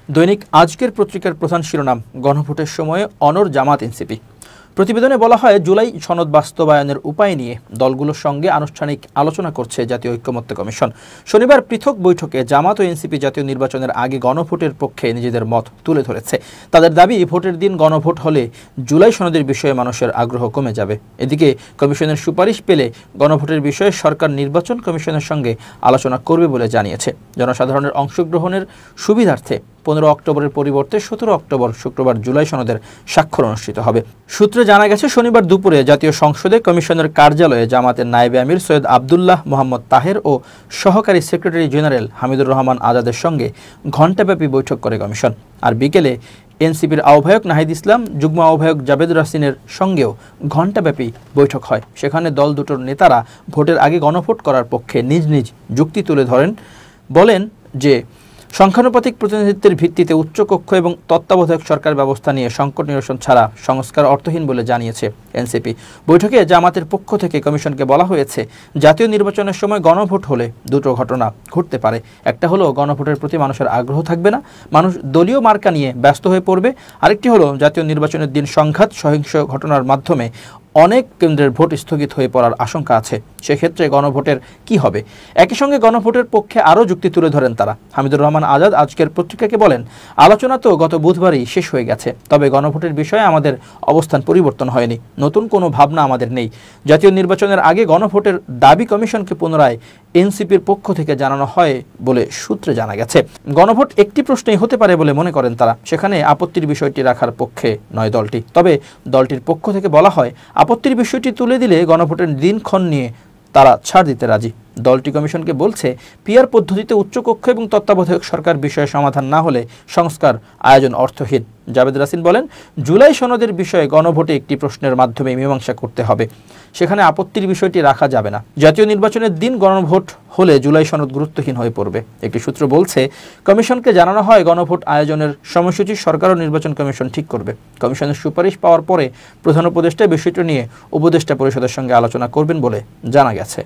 দৈনিক আজকের পত্রিকার প্রধান শিরোনাম, গণভোটের সময়ে অনড় জামাত এনসিপি। প্রতিবেদনে বলা হয়, জুলাই সনদ বাস্তবায়নের উপায় নিয়ে দলগুলোর সঙ্গে আনুষ্ঠানিক আলোচনা করছে জাতীয় ঐক্যমত্য কমিশন। শনিবার পৃথক বৈঠকে জামাত ও এনসিপি জাতীয় নির্বাচনের আগে গণভোটের পক্ষে নিজেদের মত তুলে ধরেছে। তাদের দাবি, ভোটের দিন গণভোট হলে জুলাই সনদের বিষয়ে মানুষের আগ্রহ কমে যাবে। এদিকে কমিশনের সুপারিশ পেলে গণভোটের বিষয়ে সরকার নির্বাচন কমিশনের সঙ্গে আলোচনা করবে বলে জানিয়েছে। জনসাধারণের অংশগ্রহণের সুবিধার্থে 15 অক্টোবরের পরিবর্তে 17 অক্টোবর শুক্রবার জুলাই সনদের স্বাক্ষর অনুষ্ঠিত হবে। সূত্রে জানা গেছে, শনিবার দুপুরে জাতীয় সংসদে কমিশনের কার্যালয়ে জামাতের নায়েবে আমির সৈয়দ আবদুল্লাহ মোহাম্মদ তাহের ও সহকারী সেক্রেটারি জেনারেল হামিদুর রহমান আজাদের সঙ্গে ঘণ্টাব্যাপী বৈঠক করে কমিশন। আর বিকেলে এনসিপির আহ্বায়ক নাহিদ ইসলাম, যুগ্ম আহ্বায়ক জাবেদুর রাসিনের সঙ্গেও ঘণ্টাব্যাপী বৈঠক হয়। সেখানে দল দুটোর নেতারা ভোটের আগে গণভোট করার পক্ষে নিজ নিজ যুক্তি তুলে ধরেন। বলেন যে সংখ্যানুপাতিক প্রতিনিধিত্বের ভিত্তিতে উচ্চকক্ষ এবং তত্ত্বাবধায়ক সরকার ব্যবস্থা নিয়ে সংকট নিরসন ছাড়া সংস্কার অর্থহীন বলে জানিয়েছে এনসিপি। বৈঠকে জামাতের পক্ষ থেকে কমিশনকে বলা হয়েছে, জাতীয় নির্বাচনের সময় গণভোট হলে দুটো ঘটনা ঘটতে পারে। একটা হলো গণভোটের প্রতি মানুষের আগ্রহ থাকবে না, মানুষ দলীয় মার্কা নিয়ে ব্যস্ত হয়ে পড়বে। আরেকটি হলো জাতীয় নির্বাচনের দিন সংঘাত সহিংস ঘটনার মাধ্যমে অনেক কেন্দ্রের ভোট স্থগিত হয়ে পড়ার আশঙ্কা আছে। সেক্ষেত্রে গণভোটের কি হবে? একই সঙ্গে গণভোটের পক্ষে আরও যুক্তি তুলে ধরেন তারা। হামিদুর রহমান আজাদ আজকের পত্রিকাকে বলেন, আলোচনা তো গত বুধবারই শেষ হয়ে গেছে, তবে গণভোটের বিষয়ে আমাদের অবস্থান পরিবর্তন হয়নি, নতুন কোনো ভাবনা আমাদের নেই। জাতীয় নির্বাচনের আগে গণভোটের দাবি কমিশনকে পুনরায় এনসিপির পক্ষ থেকে জানানো হয় বলে সূত্রে জানা গেছে। গণভোট একটি প্রশ্নেই হতে পারে বলে মনে করেন তারা। সেখানে আপত্তির বিষয়টি রাখার পক্ষে নয় দলটি। তবে দলটির পক্ষ থেকে বলা হয়, আপত্তির বিষয়টি তুলে দিলে গণভোটের দিনক্ষণ নিয়ে তারা ছাড় দিতে রাজি। দলটি কমিশনকে বলছে, পিআর পদ্ধতিতে উচ্চকক্ষ এবং তত্ত্বাবধায়ক সরকার বিষয়ে সমাধান না হলে সংস্কার আয়োজন অর্থহীন। জাবেদ রাসিন বলেন, জুলাই সনদের বিষয়ে গণভোটে একটি প্রশ্নের মাধ্যমে মীমাংসা করতে হবে, সেখানে আপত্তির বিষয়টি রাখা যাবে না। জাতীয় নির্বাচনের দিন গণভোট হলে জুলাই সনদ গুরুত্বহীন হয়ে পড়বে। একটি সূত্র বলছে, কমিশনকে জানানো হয় গণভোট আয়োজনের সময়সূচি সরকার ও নির্বাচন কমিশন ঠিক করবে। কমিশনের সুপারিশ পাওয়ার পরে প্রধান উপদেষ্টা বিষয়টি নিয়ে উপদেষ্টা পরিষদের সঙ্গে আলোচনা করবেন বলে জানা গেছে।